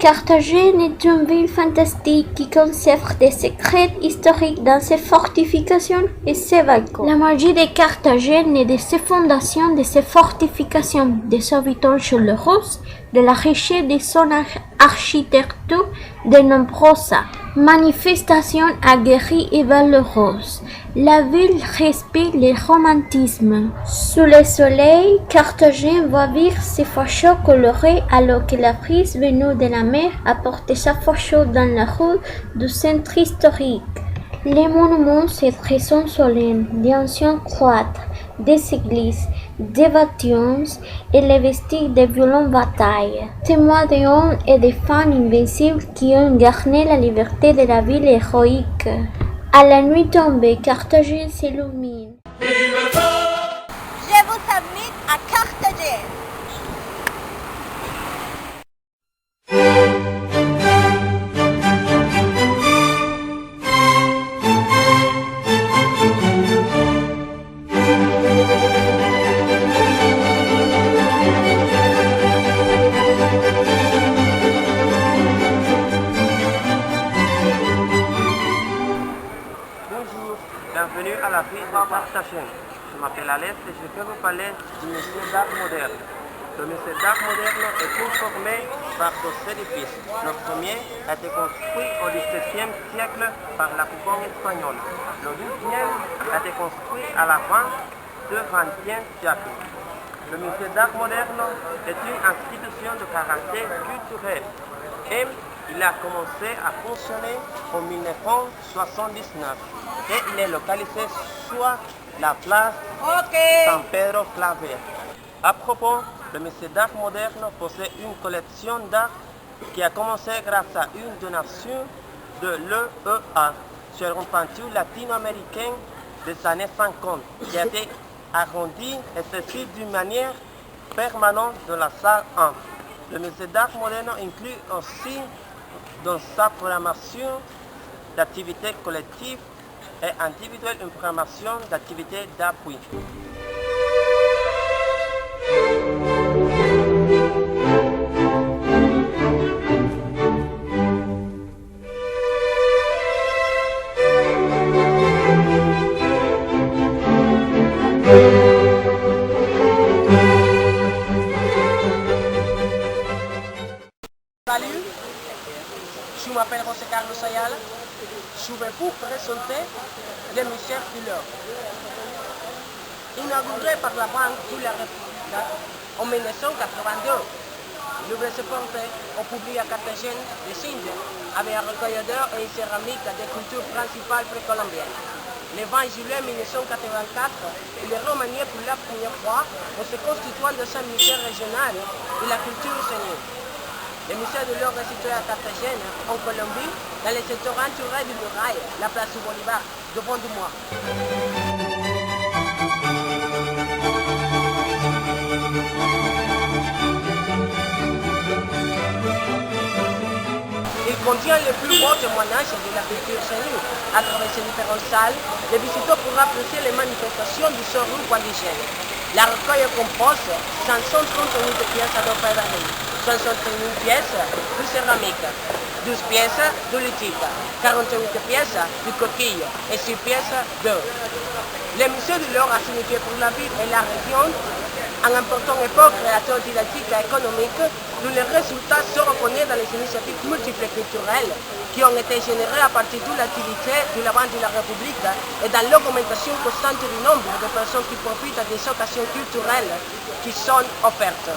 Carthagène est une ville fantastique qui conserve des secrets historiques dans ses fortifications et ses balcons. La magie de Carthagène et de ses fondations, de ses fortifications, de ses habitants chaleureux, de la richesse de son architecture, de nombreuses manifestations aguerries et valeureuses. La ville respire le romantisme. Sous le soleil, Carthagène voit vivre ses fachots colorés alors que la brise venue de la mer apporte sa facho dans la rue du centre historique. Les monuments se dressent solennes, d'anciens cloîtres, des églises, des bâtiments et les vestiges de violentes batailles, témoins d'hommes et de femmes invincibles qui ont gagné la liberté de la ville héroïque. À la nuit tombée, Carthagène s'illumine. Je vous invite à Carthagène. Bienvenue à la ville de Carthagène. Je m'appelle Alès et je vais vous parler du musée d'art moderne. Le musée d'art moderne est conformé par deux édifices. Le premier a été construit au XVIIe siècle par la couronne espagnole. Le deuxième a été construit à la fin du XXe siècle. Le musée d'art moderne est une institution de caractère culturel et il a commencé à fonctionner en 1979 et il est localisé sur la place San Pedro Claver. À propos, le musée d'art moderne possède une collection d'art qui a commencé grâce à une donation de l'EEA sur une peinture latino-américaine des années 50 qui a été arrondie et ceci d'une manière permanente dans la salle 1. Le musée d'art moderne inclut aussi dans sa programmation d'activités collectives et individuelles une programmation d'activités d'appui. Salut, je m'appelle José Carlos Ayala. Je vais vous présenter le musée de l'or. Inauguré par la Banque de la République en 1982, le musée portait au public à Carthagène des signes avec un recueil d'or et une céramique des cultures principales précolombiennes. Le 20 juillet 1984, il est remanié pour la première fois en se constituant de un musée régional de la culture scénique. Le musée de l'or est situé à Carthagène, en Colombie, dans le secteur entouré du muraille, la place du Bolivar, devant du mois. Il contient les plus beaux témoignages de la culture scénique. À travers ces différentes salles, les visiteurs pourront apprécier les manifestations du showroom indigène. La recueil compose 538 pièces d'or fédérales, 61 pièces de céramique, 12 pièces de litique, 48 pièces de coquille et 6 pièces d'or. Le musée de l'or a signifié pour la ville et la région un important effort créateur didactique et économique dont les résultats se reconnaissent dans les initiatives multiples culturelles qui ont été générées à partir de l'activité de la Banque de la République et dans l'augmentation constante du nombre de personnes qui profitent des occasions culturelles qui sont offertes.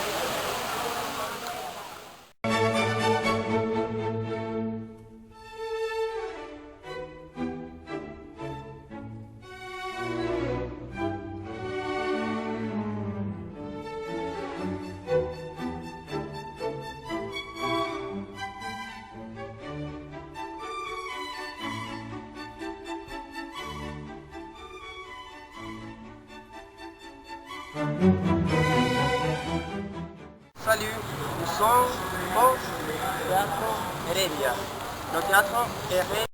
Salut, nous sommes au théâtre Heredia. Le théâtre Heredia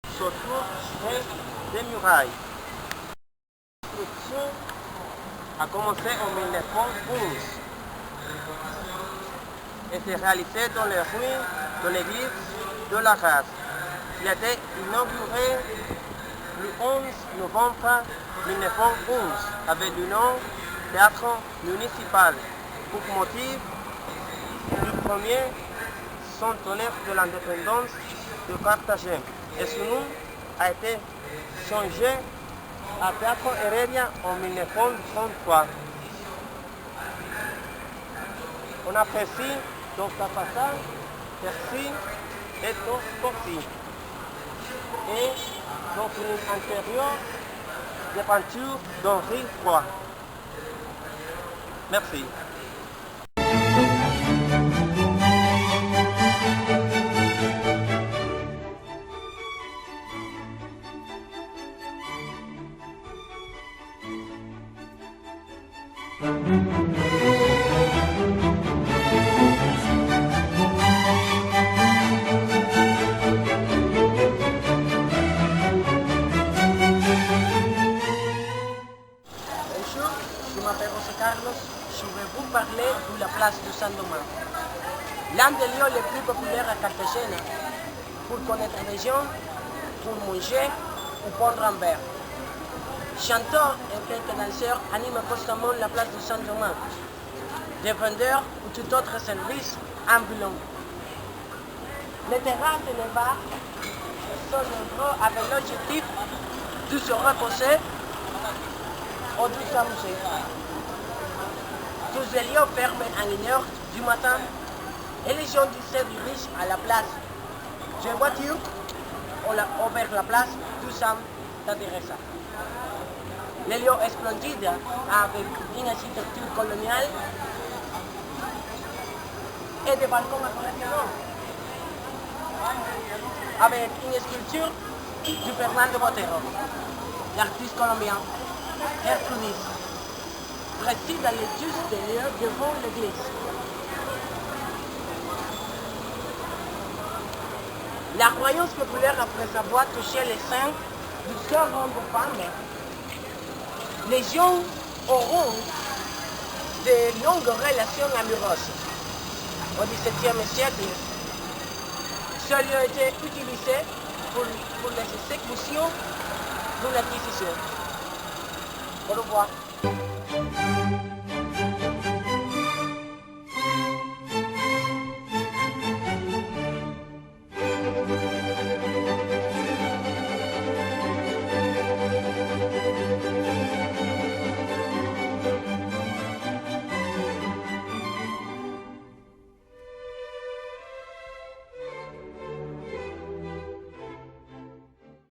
se trouve près des murailles. La construction a commencé en 1911 et s'est réalisée dans les ruines de l'église de la Race. Il a été inauguré le 11 novembre 1911 avec le nom Théâtre municipal pour motif du premier centenaire de l'indépendance de Carthagène. Et ce nom a été changé à Théâtre Heredia en 1933. On apprécie dans sa façade Percy et Torcy. Et dans l'intérieur des peintures d'Henri III. Merci. Je m'appelle José Carlos, je vais vous parler de la place de Saint-Domingue. L'un des lieux les plus populaires à Carthagène pour connaître les gens, pour manger ou prendre un verre. Chanteurs et quelques danseurs animent constamment la place de Saint-Domingue. Des vendeurs ou tout autre service ambulant. Les terrasses et les bars sont nombreux avec l'objectif de se reposer ou de s'amuser. Tous les lieux ferment à 1h du matin et les gens se dirigent à la place. J'ai une voiture, on a ouvert la place, tout ça t'intéresse. Les lieux splendides avec une architecture coloniale et des balcons impressionnants avec une sculpture du Fernando Botero, l'artiste colombien Hercules, réside dans les juste des lieux devant l'église. La croyance populaire après avoir touché les seins du seul homme de femme, les gens auront de longues relations amoureuses. Au XVIIe siècle, ce lieu a été utilisé pour les exécutions de l'Inquisition. Au revoir.